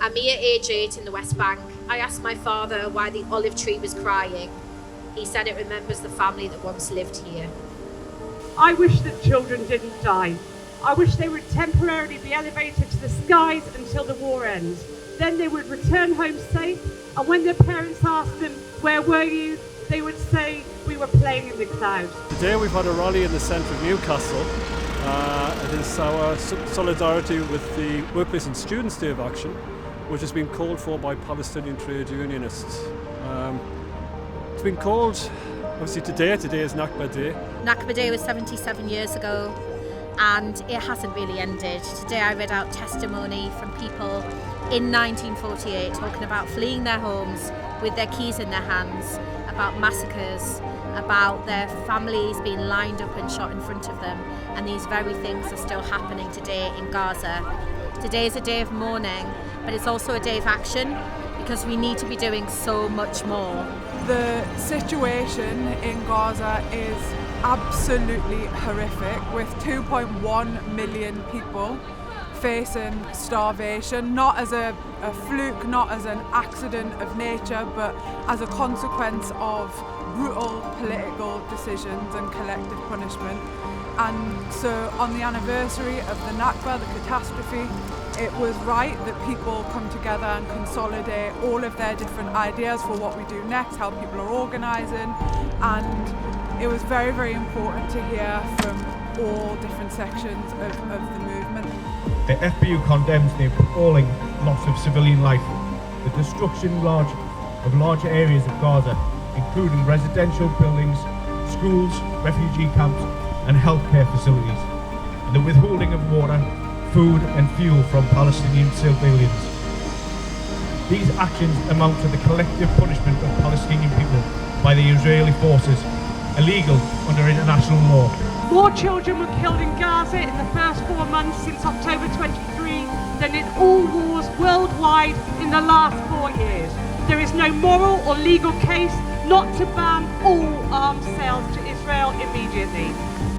And me at age 8 in the West Bank, I asked my father why the olive tree was crying. He said it remembers the family that once lived here. I wish that children didn't die. I wish they would temporarily be elevated to the skies until the war ends. Then they would return home safe, and when their parents asked them, "Where were you?" they would say, "We were playing in the clouds." Today we've had a rally in the centre of Newcastle. It is our solidarity with the Workplace and Students' Day of Action, which has been called for by Palestinian Trade Unionists. It's been called, obviously today is Nakba Day. Nakba Day was 77 years ago, and it hasn't really ended. Today I read out testimony from people in 1948 talking about fleeing their homes with their keys in their hands, about massacres, about their families being lined up and shot in front of them, and these very things are still happening today in Gaza. Today is a day of mourning, but it's also a day of action because we need to be doing so much more. The situation in Gaza is absolutely horrific, with 2.1 million people facing starvation, not as a fluke, not as an accident of nature, but as a consequence of brutal political decisions and collective punishment. And so on the anniversary of the Nakba, the catastrophe, it was right that people come together and consolidate all of their different ideas for what we do next, how people are organising, and it was very, very important to hear from all different sections of the movement. The FBU condemns the appalling loss of civilian life, the destruction of large areas of Gaza, including residential buildings, schools, refugee camps and healthcare facilities, and the withholding of water, food and fuel from Palestinian civilians. These actions amount to the collective punishment of Palestinian people by the Israeli forces, illegal under international law. More children were killed in Gaza in the first 4 months since October 23 than in all wars worldwide in the last 4 years. There is no moral or legal case not to ban all arms sales to Israel immediately.